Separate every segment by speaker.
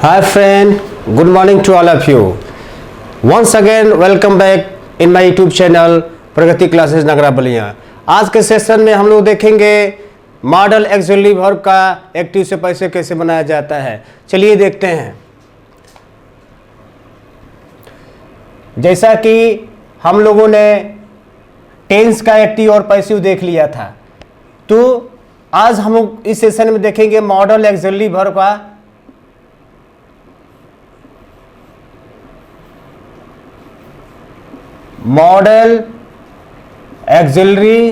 Speaker 1: Hi friend, good morning to all of you. Once again welcome back in my YouTube channel Pragati classes Nagra Ballia. आज के session में हम लोग देखेंगे मॉडल ऑक्सिलरी वर्ब का एक्टिव से पैसे कैसे बनाया जाता है। चलिए देखते हैं। जैसा कि हम लोगों ने टेंस का एक्टिव और पैसिव देख लिया था, तो आज हम लोग इस सेशन में देखेंगे मॉडल ऑक्सिलरी वर्ब का मॉडल ऑक्सिलरी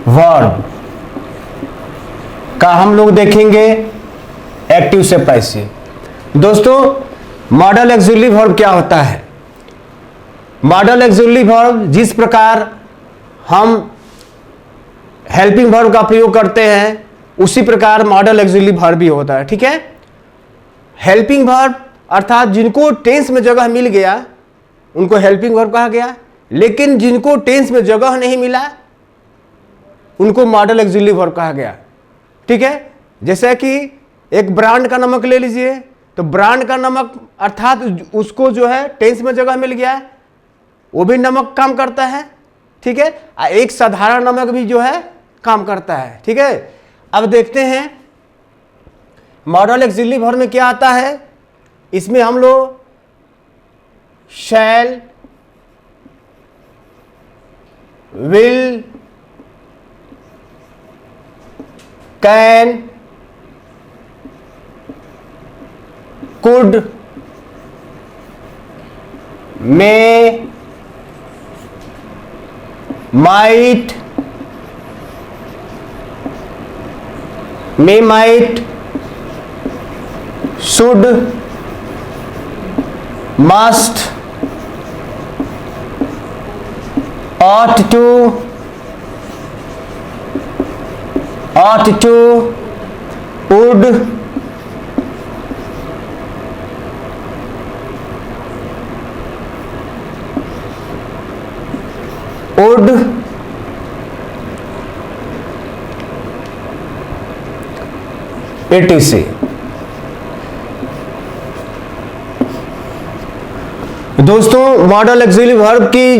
Speaker 1: वर्ब का हम लोग देखेंगे एक्टिव से पैसिव। दोस्तों, मॉडल ऑक्सिलरी वर्ब क्या होता है? मॉडल ऑक्सिलरी वर्ब जिस प्रकार हम हेल्पिंग वर्ब का प्रयोग करते हैं उसी प्रकार मॉडल ऑक्सिलरी वर्ब भी होता है। ठीक है, हेल्पिंग वर्ब अर्थात जिनको टेंस में जगह मिल गया उनको हेल्पिंग वर्ब कहा गया, लेकिन जिनको टेंस में जगह नहीं मिला उनको मॉडल ऑक्सिलरी वर्ब कहा गया। ठीक है, जैसे कि एक ब्रांड का नमक ले लीजिए, तो ब्रांड का नमक अर्थात उसको जो है टेंस में जगह मिल गया है, वो भी नमक काम करता है। ठीक है, एक साधारण नमक भी जो है काम करता है। ठीक है, अब देखते हैं मॉडल ऑक्सिलरी वर्ब में क्या आता है। इसमें हम लोग shall, will, can, could, may, might, may, might, should, must, ought to, would, etc। दोस्तों, मॉडल ऑक्सिलरी वर्ब की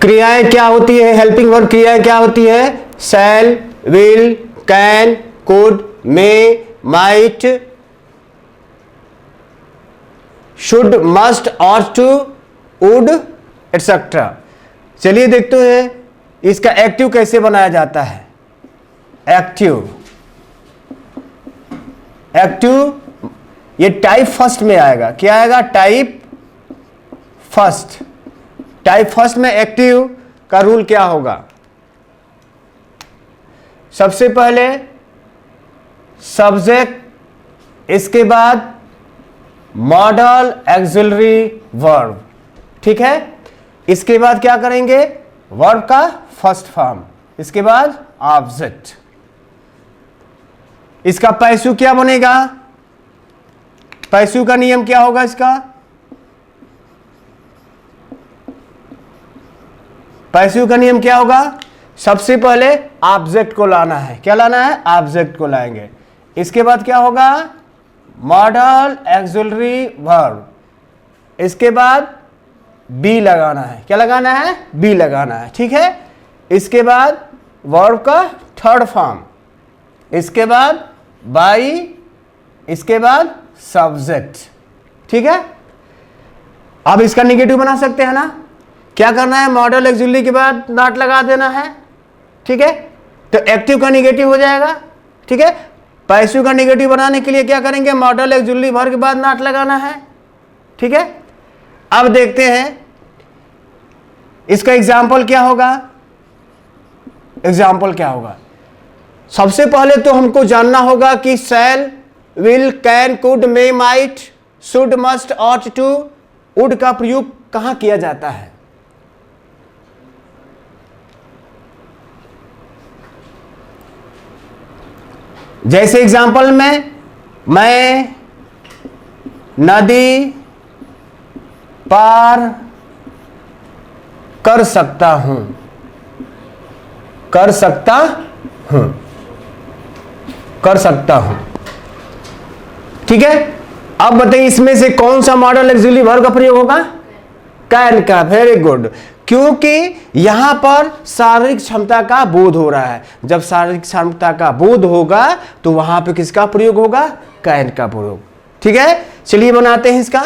Speaker 1: क्रियाएं क्या होती है, हेल्पिंग वर्ब क्रियाएं क्या होती है? Shall, will, can, could, may, might, should, must, ought to, would etcetera. चलिए देखते हैं इसका एक्टिव कैसे बनाया जाता है। एक्टिव ये टाइप फर्स्ट में आएगा। क्या आएगा? Type first. टाइप फर्स्ट में एक्टिव का रूल क्या होगा? सबसे पहले सब्जेक्ट, इसके बाद मॉडल ऑक्सिलरी वर्ब। ठीक है, इसके बाद क्या करेंगे? वर्ब का फर्स्ट फॉर्म, इसके बाद ऑब्जेक्ट। इसका पैसिव क्या बनेगा? पैसिव का नियम क्या होगा इसका? पैसिव का नियम क्या होगा? सबसे पहले ऑब्जेक्ट को लाना है। क्या लाना है? ऑब्जेक्ट को लाएंगे। इसके बाद क्या होगा? Model auxiliary verb. इसके बाद बी लगाना है। क्या लगाना है? बी लगाना है। ठीक है, इसके बाद वर्ब का थर्ड फॉर्म, इसके बाद बाई, इसके बाद सब्जेक्ट। ठीक है, अब इसका निगेटिव बना सकते हैं ना? क्या करना है? मॉडल ऑक्सिलरी के बाद नॉट लगा देना है। ठीक है, तो एक्टिव का निगेटिव हो जाएगा। ठीक है, पैसिव का निगेटिव बनाने के लिए क्या करेंगे? मॉडल ऑक्सिलरी वर्ब के बाद नॉट लगाना है। ठीक है, अब देखते हैं इसका एग्जाम्पल क्या होगा। एग्जाम्पल क्या होगा? सबसे पहले तो हमको जानना होगा कि shall, will, can, could, may, might, should, must, ought to, would का प्रयोग कहां किया जाता है। जैसे एग्जाम्पल में मैं नदी पार कर सकता हूं। कर सकता हूं, कर सकता हूं। ठीक है, अब बताइए इसमें से कौन सा मॉडल ऑक्सिलरी वर्ब का प्रयोग होगा? कैन का। वेरी गुड, क्योंकि यहां पर शारीरिक क्षमता का बोध हो रहा है। जब शारीरिक क्षमता का बोध होगा तो वहां पे किसका प्रयोग होगा? कैन का प्रयोग। ठीक है, चलिए बनाते हैं इसका।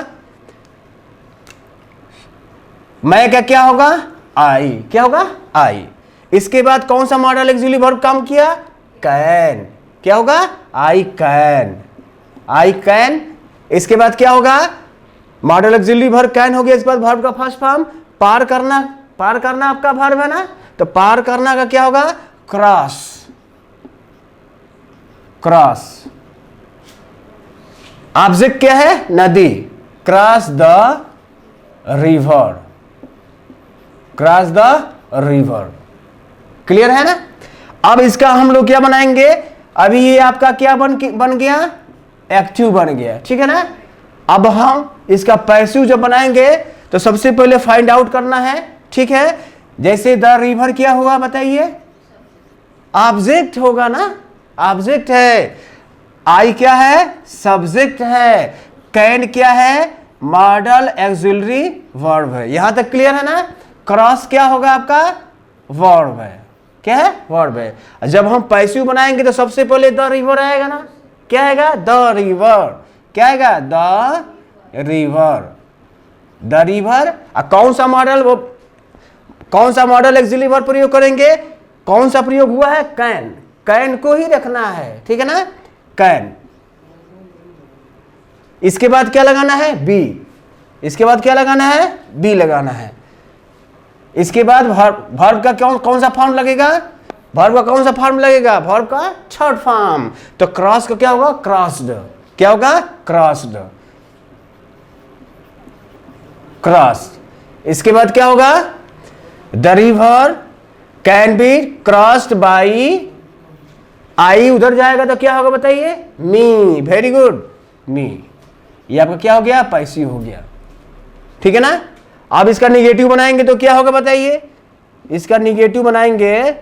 Speaker 1: मैं का क्या होगा? आई। क्या होगा? आई। इसके बाद कौन सा मॉडल ऑक्सिलरी वर्ब काम किया? कैन। क्या होगा? I can. I can. इसके बाद क्या होगा? मॉडल ऑक्सिलरी वर्ब कैन हो गया। इसके बाद वर्ब का फर्स्ट फॉर्म पार करना। पार करना आपका वर्ब है ना, तो पार करना का क्या होगा? क्रॉस। क्रॉस। ऑब्जेक्ट क्या है? नदी। Cross the river. Cross the river. Clear है ना? अब इसका हम लोग क्या बनाएंगे? अभी ये आपका क्या बन गया? एक्टिव बन गया। ठीक है ना? अब हम इसका पैसिव जब बनाएंगे तो सबसे पहले फाइंड आउट करना है। ठीक है, जैसे द रिवर क्या हुआ बताइए? ऑब्जेक्ट होगा ना, ऑब्जेक्ट है। आई क्या है? सब्जेक्ट है। कैन क्या है? मॉडल ऑक्सिलरी वर्ब है। यहां तक क्लियर है ना? क्रॉस क्या होगा आपका? वर्ब है। क्या है? वर्ब है। जब हम पैसिव बनाएंगे तो सबसे पहले द रिवर आएगा ना। क्या आएगा? The river. क्या आएगा? The river. The river. कौन सा मॉडल, वो कौन सा मॉडल ऑक्सिलरी वर्ब प्रयोग करेंगे? कौन सा प्रयोग हुआ है? कैन। कैन को ही रखना है। ठीक है ना? कैन। इसके बाद क्या लगाना है? बी। इसके बाद क्या लगाना है? बी लगाना है। इसके बाद वर्ब का कौन सा फॉर्म लगेगा? वर्ब का कौन सा फॉर्म लगेगा? वर्ब का थर्ड फॉर्म। तो क्रॉस का क्या होगा? क्रॉस्ड। क्या होगा? क्रॉस्ड। क्रॉस। इसके बाद क्या होगा? The river can be crossed by. I उधर जाएगा तो क्या होगा बताइए? मी। Very good, me. ये आपका क्या हो गया? पैसिव हो गया। ठीक है ना? अब इसका निगेटिव बनाएंगे तो क्या होगा बताइए? इसका निगेटिव बनाएंगे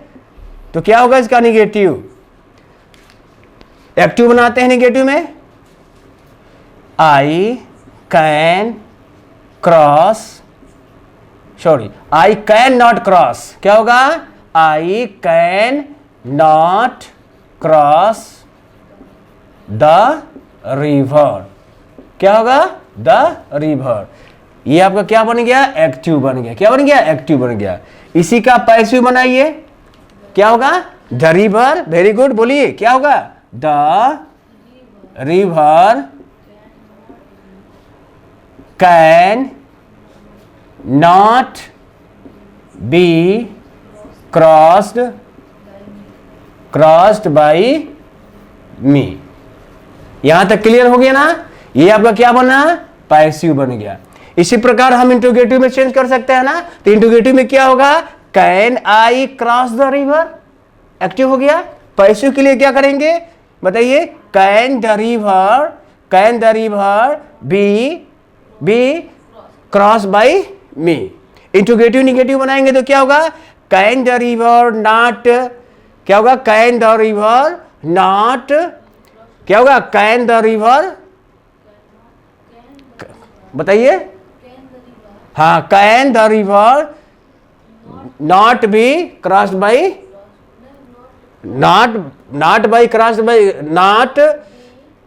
Speaker 1: तो क्या होगा? इसका निगेटिव। एक्टिव बनाते हैं निगेटिव में। I can cross, sorry, I can not cross. क्या होगा? I can not cross the river. क्या होगा? The river. ये आपका क्या बन गया? एक्टिव बन गया। क्या बन गया? एक्टिव बन गया। इसी का पैसिव बनाइए। क्या होगा? The river. वेरी गुड, बोलिए क्या होगा? The river can not be crossed by me. यहां तक क्लियर हो गया ना? ये आपका क्या बना? पैसिव बन गया। इसी प्रकार हम इंट्रोगेटिव में चेंज कर सकते हैं ना। तो इंट्रोगेटिव में क्या होगा? Can I cross the river. Active हो गया। पैसिव के लिए क्या करेंगे बताइए? Can the river be cross by me. Interrogative negative बनाएंगे तो क्या होगा? Can the river not. क्या होगा? Can the river not. क्या होगा? कैन द रिवर, बताइए। हाँ, can the river not be crossed by, not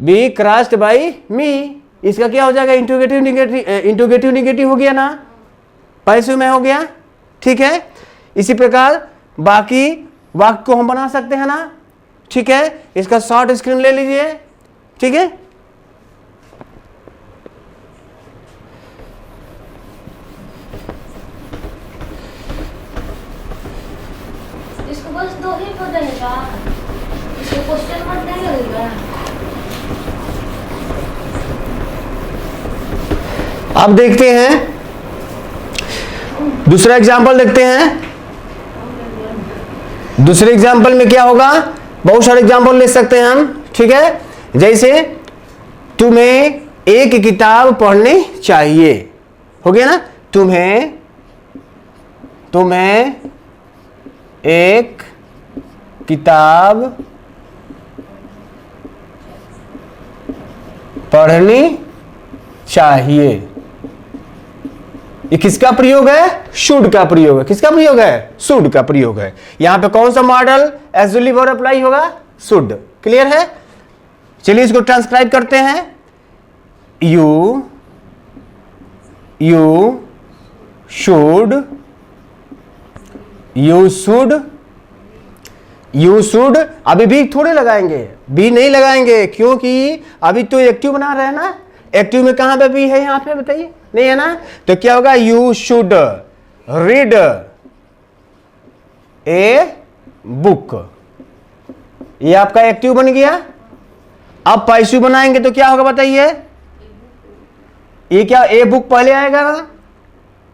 Speaker 1: be crossed by me. इसका क्या हो जाएगा? इंट्रोगेटिव निगेटिव हो गया ना, पैसिव में हो गया। ठीक है, इसी प्रकार बाकी वाक्य को हम बना सकते हैं ना। ठीक है, इसका शॉर्ट स्क्रीन ले लीजिए। ठीक है,
Speaker 2: इसको बस दो ही बदलेगा, इसको क्वेश्चन मार्क नहीं लगेगा।
Speaker 1: अब देखते हैं दूसरा एग्जाम्पल देखते हैं। दूसरे एग्जाम्पल में क्या होगा? बहुत सारे एग्जाम्पल ले सकते हैं हम। ठीक है, जैसे तुम्हें एक किताब पढ़नी चाहिए, हो गया ना। तुम्हें एक किताब पढ़नी चाहिए। ये किसका प्रयोग है? शुड का प्रयोग है। किसका प्रयोग है? शुड का प्रयोग है। यहां पे कौन सा मॉडल एक्सक्लूसिव वर्ब अप्लाई होगा? शुड। क्लियर है? चलिए इसको ट्रांसक्राइब करते हैं। यू शुड, यू शुड अभी भी थोड़े लगाएंगे, भी नहीं लगाएंगे, क्योंकि अभी तो एक्टिव बना रहे हैं ना। एक्टिव में कहां पे भी है? यहां पे बताइए, नहीं है ना। तो क्या होगा? You should read a book. ये आपका एक्टिव बन गया। अब पैसिव बनाएंगे तो क्या होगा बताइए? ये क्या? ए बुक पहले आएगा ना।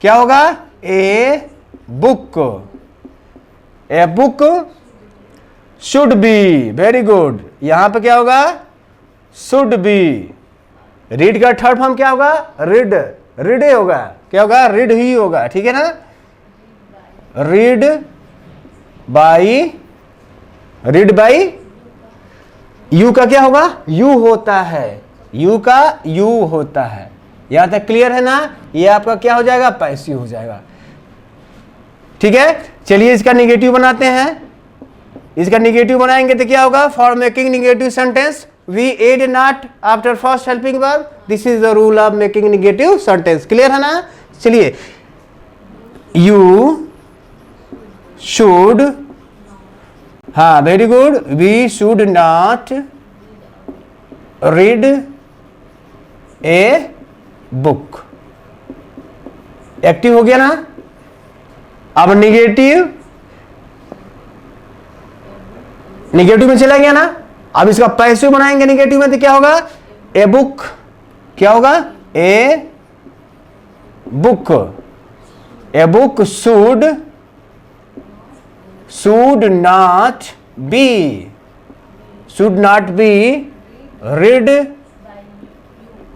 Speaker 1: क्या होगा? A book. A book should be. Very good. यहां पे क्या होगा? Should be. रीड का थर्ड फॉर्म क्या होगा? रीड। रीड होगा। क्या होगा? रीड ही होगा। ठीक है ना। Read by, read by. You का क्या होगा? यू होता है। यू का यू होता है। यहां तक क्लियर है ना। ये आपका क्या हो जाएगा? पैसिव हो जाएगा। ठीक है। चलिए इसका निगेटिव बनाते हैं। इसका निगेटिव बनाएंगे तो क्या होगा? For making negative sentence we add not after first helping verb. This is the rule of making negative sentence. Clear है ना। चलिए, यू शुड, हाँ very good, we should not read a book. Active हो गया ना। अब negative, negative में चला गया ना। अब इसका पैसिव बनाएंगे निगेटिव में तो क्या होगा? A book. क्या होगा? A book. A book should not be read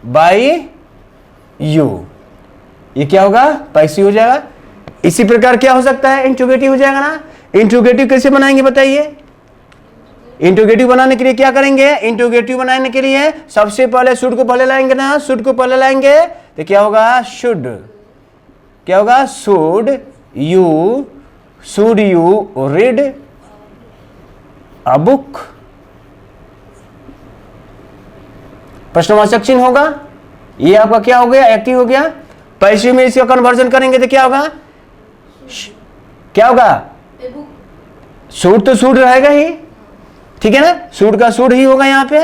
Speaker 1: by you. ये क्या होगा? पैसिव हो जाएगा। इसी प्रकार क्या हो सकता है? इंट्रोगेटिव हो जाएगा ना। इंट्रोगेटिव कैसे बनाएंगे बताइए? इंट्रोगेटिव बनाने के लिए क्या करेंगे? इंट्रोगेटिव बनाने के लिए सबसे पहले शुड को पहले लाएंगे ना। शुड को पहले लाएंगे तो क्या होगा? शुड। क्या होगा? Should you read a book. प्रश्नवाचक चिन्ह होगा। ये आपका क्या हो गया? एक्टिव हो गया। पैसिव में इसका कन्वर्जन करेंगे तो क्या होगा? क्या होगा? शुड तो शुड रहेगा ही। ठीक है ना। शुड का शुड ही होगा यहां पे।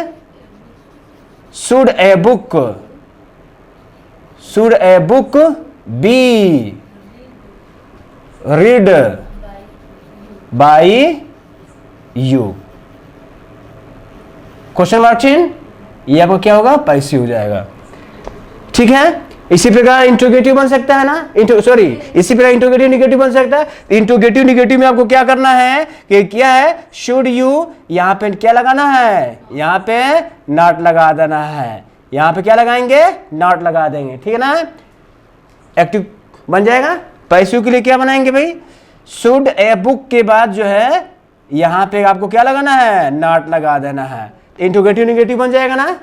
Speaker 1: Should a book be read by you. Question mark चिन्ह। ये आपको क्या होगा? पैसिव हो जाएगा। ठीक है। इसी प्रकार इंट्रोगेटिव बन सकता है ना। इसी प्रकार इंट्रोगेटिव निगेटिव बन सकता है। इंट्रोगेटिव निगेटिव में आपको क्या करना है कि क्या है? शुड यू, यहां पे क्या लगाना है? यहां पे नॉट लगा देना है। यहां पे क्या लगाएंगे? नॉट लगा देंगे। ठीक है ना। एक्टिव बन जाएगा। पैसिव के लिए क्या बनाएंगे भाई? शुड ए बुक के बाद जो है यहां पे आपको क्या लगाना है? नॉट लगा देना है। इंट्रोगेटिव निगेटिव बन जाएगा ना।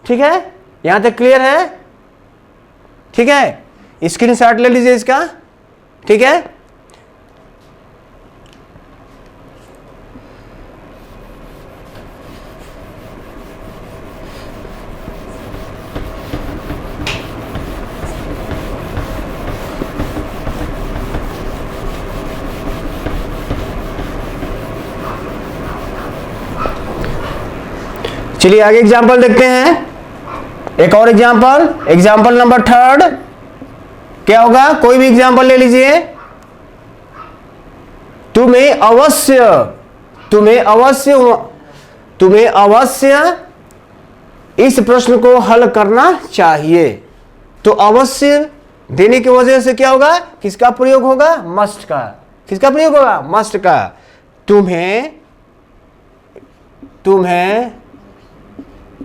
Speaker 1: ठीक है। यहां तक क्लियर है? ठीक है। स्क्रीनशॉट ले लीजिए इसका। ठीक है। चलिए आगे एग्जाम्पल देखते हैं। एक और एग्जाम्पल नंबर थर्ड क्या होगा? कोई भी एग्जाम्पल ले लीजिए। तुम्हें अवश्य इस प्रश्न को हल करना चाहिए। तो अवश्य देने की वजह से क्या होगा? किसका प्रयोग होगा? मस्ट का। किसका प्रयोग होगा? मस्ट का। तुम्हें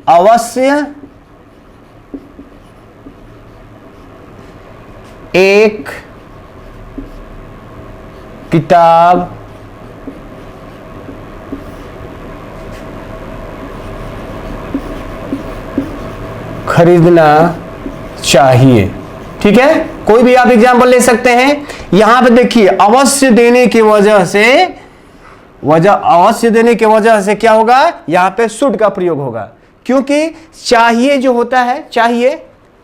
Speaker 1: अवश्य एक किताब खरीदना चाहिए। ठीक है, कोई भी आप एग्जाम्पल ले सकते हैं। यहां पे देखिए अवश्य देने की वजह से क्या होगा, यहां पे शुड का प्रयोग होगा, क्योंकि चाहिए जो होता है, चाहिए,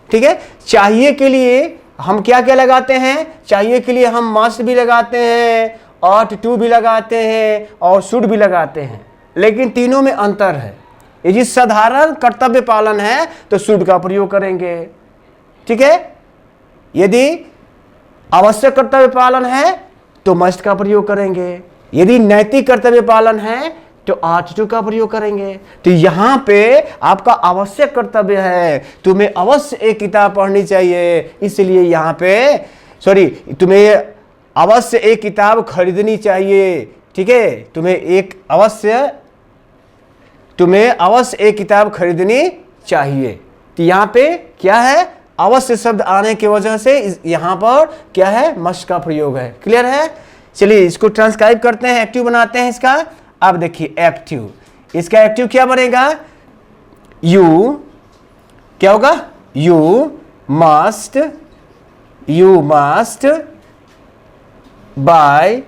Speaker 1: ठीक है, चाहिए के लिए हम क्या क्या लगाते हैं, चाहिए के लिए हम मस्ट भी लगाते हैं, ought to भी लगाते हैं और शुड भी लगाते हैं, लेकिन तीनों में अंतर है। यदि साधारण कर्तव्य पालन है तो शुड का प्रयोग करेंगे, ठीक है, यदि आवश्यक कर्तव्य पालन है तो मस्ट का प्रयोग करेंगे, यदि नैतिक कर्तव्य पालन है तो ought to का प्रयोग करेंगे। तो यहां पे आपका आवश्यक कर्तव्य है, तुम्हें अवश्य एक किताब पढ़नी चाहिए, इसलिए यहां पे तुम्हें अवश्य एक किताब खरीदनी चाहिए, ठीक है, तुम्हें अवश्य एक किताब खरीदनी चाहिए। तो यहां पे क्या है, अवश्य शब्द आने की वजह से यहां पर क्या है, मस्ट का प्रयोग है। क्लियर है? चलिए इसको ट्रांसक्राइब करते हैं, एक्टिव बनाते हैं इसका। अब देखिए एक्टिव, इसका एक्टिव क्या बनेगा, यू क्या होगा, you must buy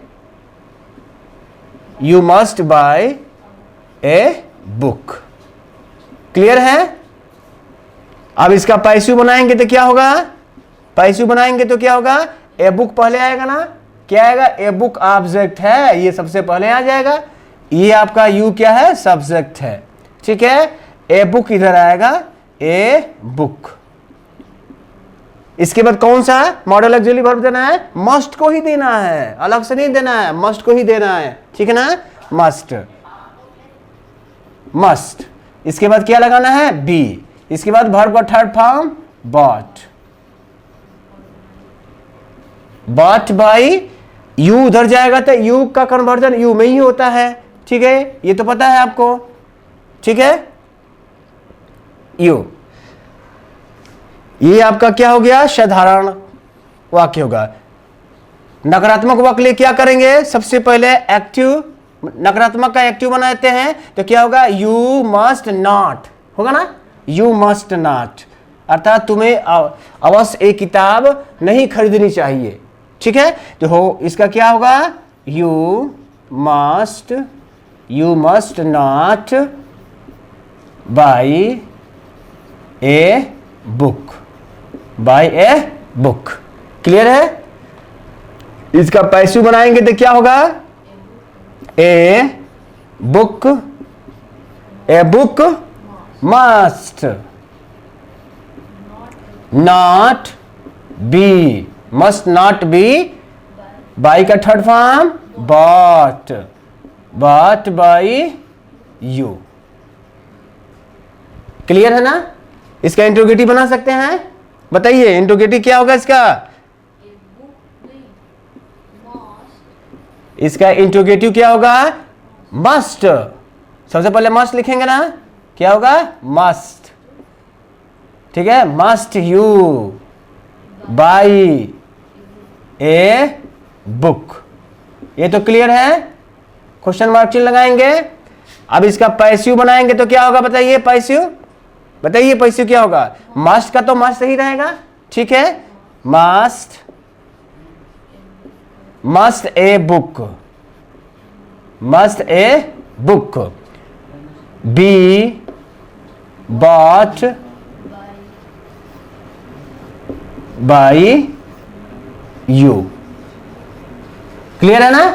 Speaker 1: A book. Clear है? अब इसका पैसिव बनाएंगे तो क्या होगा, ए बुक पहले आएगा ना, क्या आएगा, ए बुक ऑब्जेक्ट है, ये सबसे पहले आ जाएगा, ये आपका यू क्या है, सब्जेक्ट है, ठीक है, ए बुक इधर आएगा, ए बुक। इसके बाद कौन सा मॉडल ऑक्सिलरी वर्ब देना है, मस्ट को ही देना है, अलग से नहीं देना है, मस्ट को ही देना है, ठीक है ना, मस्ट। इसके बाद क्या लगाना है, बी। इसके बाद वर्ब का third form but by you उधर जाएगा तो यू का कन्वर्जन यू में ही होता है, ठीक है, ये तो पता है आपको, ठीक है, यू। ये आपका क्या हो गया, साधारण वाक्य होगा। नकारात्मक वाक्य लिए क्या करेंगे, सबसे पहले एक्टिव, नकारात्मक का एक्टिव बनाते हैं तो क्या होगा, यू मस्ट नॉट होगा ना, यू मस्ट नॉट, अर्थात तुम्हें अवश्य एक किताब नहीं खरीदनी चाहिए, ठीक है। तो हो इसका क्या होगा, you must not buy a book, clear है। इसका पैसिव बनाएंगे तो क्या होगा, a book must not be, buy का third form but by you. Clear है ना? इसका इंट्रोगेटिव बना सकते हैं, बताइए इंट्रोगेटिव क्या होगा इसका इंट्रोगेटिव क्या होगा, मस्ट। सबसे पहले मस्ट लिखेंगे ना, क्या होगा, मस्ट, ठीक है, must you by a book. ये तो क्लियर है, क्वेश्चन मार्क चिन्ह लगाएंगे। अब इसका पैसिव बनाएंगे तो क्या होगा, बताइए पैसिव क्या होगा, मस्ट का तो मस्ट ही रहेगा, ठीक है, must A book, be bought by you. Clear है ना?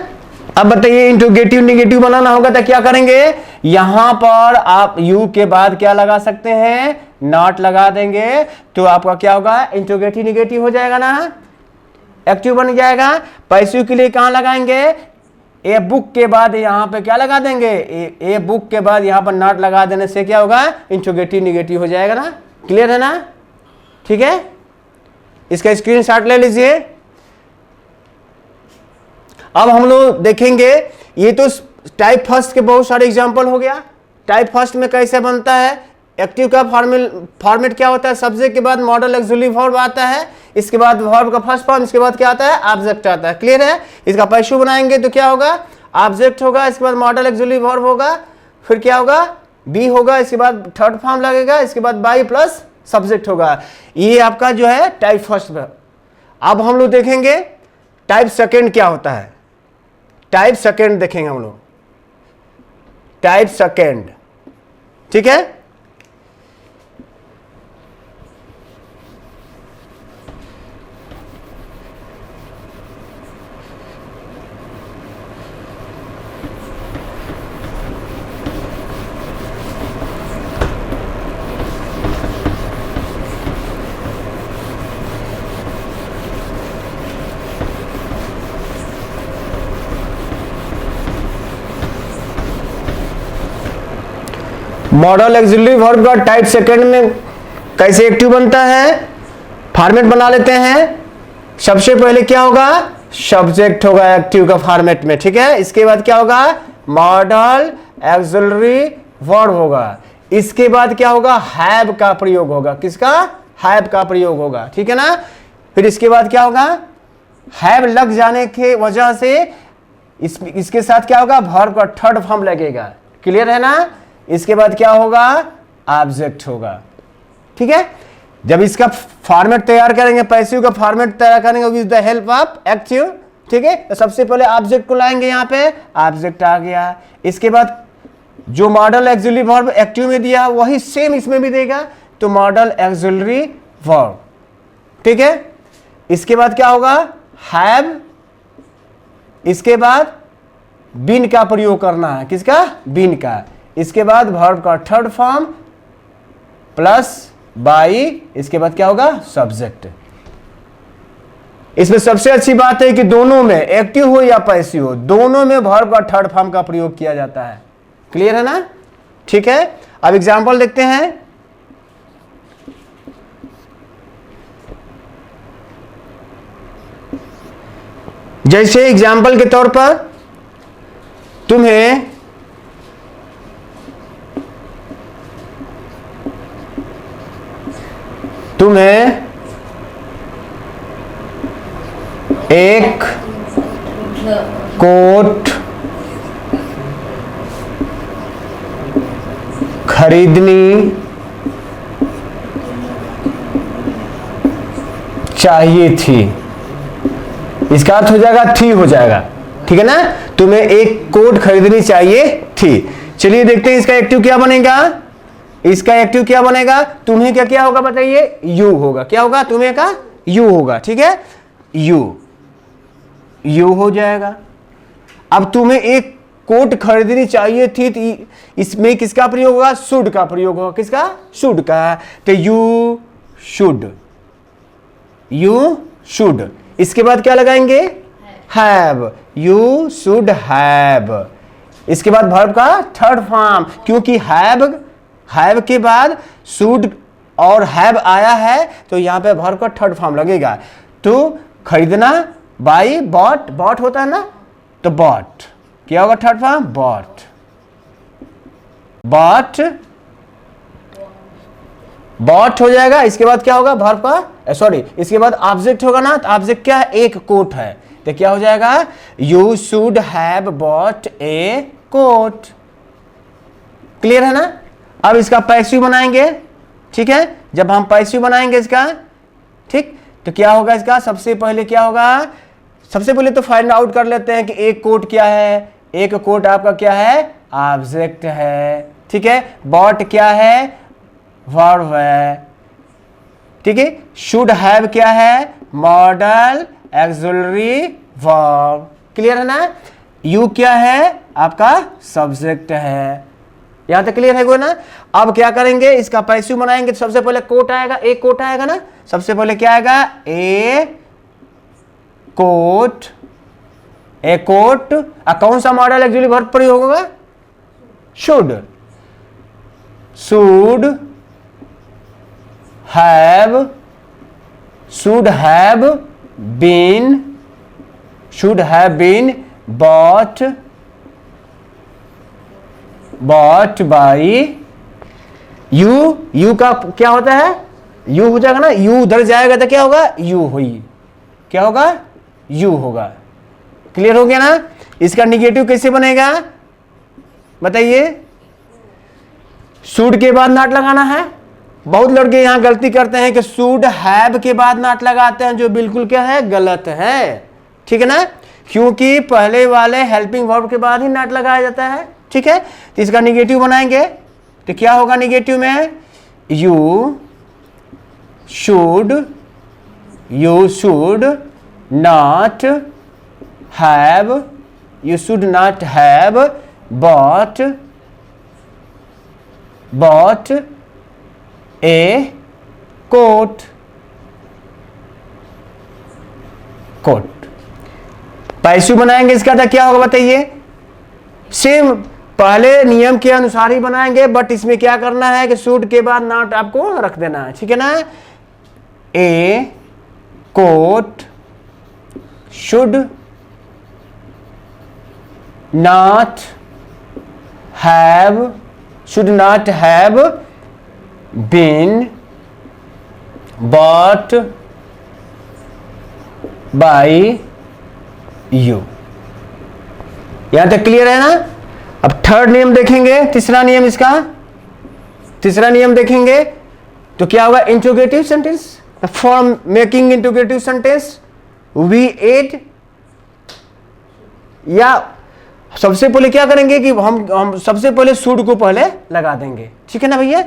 Speaker 1: अब बताइए इंट्रोगेटिव निगेटिव बनाना होगा तो क्या करेंगे, यहां पर आप यू के बाद क्या लगा सकते हैं, नॉट लगा देंगे, तो आपका क्या होगा, इंट्रोगेटिव निगेटिव हो जाएगा ना, एक्टिव बन जाएगा। पैसिव के लिए कहां लगाएंगे, ए बुक के बाद यहां पे क्या लगा देंगे, ए बुक के बाद यहां पर नॉट लगा देने से क्या होगा, इंट्रोगेटिव निगेटिव हो जाएगा ना। क्लियर है ना? ठीक है, इसका स्क्रीनशॉट ले लीजिए। अब हम लोग देखेंगे, ये तो टाइप फर्स्ट के बहुत सारे एग्जांपल हो गया। टाइप फर्स्ट में कैसे बनता है, एक्टिव का फॉर्मेट क्या होता है, सब्जेक्ट के बाद मॉडल ऑक्सिलरी वर्ब आता है, इसके बाद वर्ब का फर्स्ट फॉर्म, इसके बाद क्या आता है, ऑब्जेक्ट आता है। क्लियर है? इसका पैसिव बनाएंगे तो क्या होगा, ऑब्जेक्ट होगा, इसके बाद मॉडल ऑक्सिलरी वर्ब होगा, फिर क्या होगा, बी होगा, इसके बाद थर्ड फॉर्म लगेगा, इसके बाद बाई प्लस सब्जेक्ट होगा। ये आपका जो है टाइप फर्स्ट में। अब हम लोग देखेंगे टाइप सेकेंड क्या होता है। टाइप सेकेंड देखेंगे हम लोग, टाइप सेकेंड, ठीक है। मॉडल ऑक्सिलरी वर्ब का टाइप सेकंड में कैसे एक्टिव बनता है, फॉर्मेट बना लेते हैं। सबसे पहले क्या होगा, सब्जेक्ट होगा एक्टिव का फॉर्मेट में, ठीक है। इसके बाद क्या होगा, मॉडल ऑक्सिलरी वर्ब होगा। इसके बाद क्या होगा, हैव का प्रयोग होगा। किसका, हैव का प्रयोग होगा, ठीक है ना। फिर इसके बाद क्या होगा, हैव लग जाने के वजह से इसके साथ क्या होगा, वर्ब का थर्ड फॉर्म लगेगा। क्लियर है ना। इसके बाद क्या होगा, ऑब्जेक्ट होगा, ठीक है। जब इसका फॉर्मेट तैयार करेंगे, पैसिव का फॉर्मेट तैयार करेंगे with the help of active, ठीक है। तो सबसे पहले ऑब्जेक्ट को लाएंगे, यहां पे ऑब्जेक्ट आ गया। इसके बाद जो मॉडल ऑक्सिलरी वर्ब एक्टिव में दिया वही सेम इसमें भी देगा, तो मॉडल ऑक्सिलरी वर्ब, ठीक है। इसके बाद क्या होगा, हैव। इसके बाद बीन का प्रयोग करना है, किसका, बीन का। इसके बाद वर्ब का थर्ड फॉर्म प्लस बाई, इसके बाद क्या होगा, सब्जेक्ट। इसमें सबसे अच्छी बात है कि दोनों में, एक्टिव हो या पैसिव हो, दोनों में वर्ब का थर्ड फॉर्म का प्रयोग किया जाता है। क्लियर है ना, ठीक है। अब एग्जांपल देखते हैं। जैसे एग्जांपल के तौर पर तुम्हें एक कोट खरीदनी चाहिए थी। इसका अर्थ हो जाएगा थी, हो जाएगा, ठीक है ना। तुम्हें एक कोट खरीदनी चाहिए थी। चलिए देखते हैं इसका एक्टिव क्या बनेगा। इसका एक्टिव क्या बनेगा, तुम्हें क्या क्या होगा बताइए, यू होगा। क्या होगा, तुम्हें का यू होगा, ठीक है। यू हो जाएगा। अब तुम्हें एक कोट खरीदनी चाहिए थी, तो इसमें किसका प्रयोग होगा, शुड का प्रयोग होगा। किसका, शुड का। तो यू शुड। इसके बाद क्या लगाएंगे, हैव। You should have. इसके बाद वर्ब का थर्ड फॉर्म, क्योंकि हैव के बाद शुड और हैव आया है, तो यहां पे वर्ब का थर्ड फॉर्म लगेगा। तो खरीदना, बाई, बॉट होता है ना, तो बॉट। क्या होगा थर्ड फॉर्म, बॉट हो जाएगा। इसके बाद क्या होगा, वर्ब का इसके बाद ऑब्जेक्ट होगा ना, तो ऑब्जेक्ट क्या है, एक कोट है, तो क्या हो जाएगा, you should have bought a coat. Clear है ना। अब इसका पैसिव बनाएंगे, ठीक है। जब हम पैसिव बनाएंगे इसका, ठीक, तो क्या होगा इसका, सबसे पहले क्या होगा, सबसे पहले तो फाइंड आउट कर लेते हैं कि एक कोट क्या है। एक कोट आपका क्या है, ऑब्जेक्ट है, ठीक है। बॉट क्या है, वर्ब है, ठीक है। शुड हैव क्या है, मॉडल ऑक्सिलरी वर्ब। क्लियर है ना। यू क्या है, आपका सब्जेक्ट है। यहां तक क्लियर है कोई ना। अब क्या करेंगे, इसका पैसिव बनाएंगे। तो सबसे पहले कोट आएगा, एक कोट आएगा ना। सबसे पहले क्या आएगा, ए कोट। कौन सा मॉडल ऑक्सिलरी वर्ब प्रयोग होगा, should have been bought by you का क्या होता है, यू हो जाएगा ना। यू उधर जाएगा तो क्या होगा, यू हुई। क्या होगा, यू होगा। क्लियर हो गया ना। इसका निगेटिव कैसे बनेगा बताइए। शुड के बाद नॉट लगाना है, बहुत लड़के यहां गलती करते हैं कि शुड हैव के बाद नॉट लगाते हैं, जो बिल्कुल क्या है, गलत है। ठीक है ना, क्योंकि पहले वाले हेल्पिंग वर्ब के बाद ही नॉट लगाया जाता है। ठीक है, तो इसका निगेटिव बनाएंगे तो क्या होगा निगेटिव में, you should not have, you should not have bought a coat। Passive बनाएंगे, इसका था क्या होगा बताइए, सेम पहले नियम के अनुसार ही बनाएंगे, बट इसमें क्या करना है कि शुड के बाद नॉट आपको रख देना है। ठीक है ना, a coat should not should not have been bought by you। यहां तक क्लियर है ना। अब थर्ड नियम देखेंगे, तीसरा नियम, इसका तीसरा नियम देखेंगे तो क्या होगा, interrogative sentence. For making interrogative sentence we add, या सबसे पहले क्या करेंगे कि हम सबसे पहले शुड को पहले लगा देंगे। ठीक है ना भैया,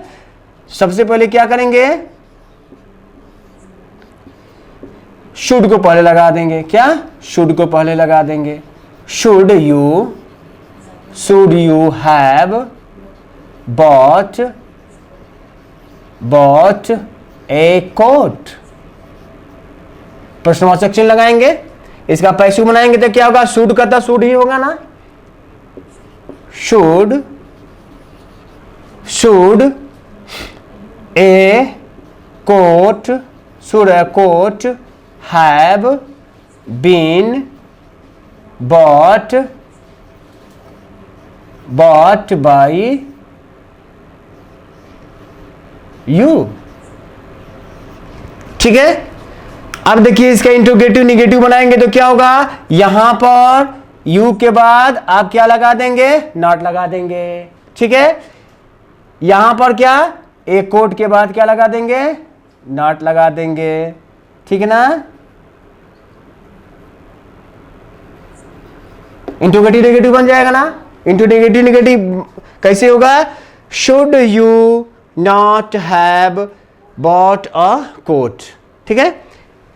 Speaker 1: सबसे पहले क्या करेंगे, शुड को पहले लगा देंगे। क्या, शुड को पहले लगा देंगे। Should you have bought a coat, प्रश्नवाचक चिन्ह लगाएंगे। इसका पैसिव बनाएंगे तो क्या होगा, शुड का था शुड ही होगा ना, should a coat have been bought by you। ठीक है, अब देखिए इसका इंट्रोगेटिव निगेटिव बनाएंगे तो क्या होगा, यहां पर यू के बाद आप क्या लगा देंगे, नॉट लगा देंगे। ठीक है, यहां पर क्या, एक कोट के बाद क्या लगा देंगे, नॉट लगा देंगे। ठीक है ना, इंट्रोगेटिव नेगेटिव बन जाएगा ना। इंट्रोगेटिव नेगेटिव कैसे होगा, should you not have bought a coat. ठीक है,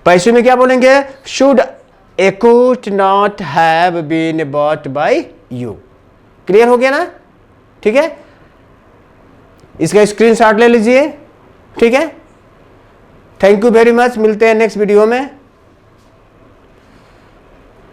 Speaker 1: पैसे में क्या बोलेंगे, should a coat not have been bought by you। Clear हो गया ना। ठीक है, इसका स्क्रीनशॉट ले लीजिए। ठीक है, थैंक यू वेरी मच, मिलते हैं नेक्स्ट वीडियो में।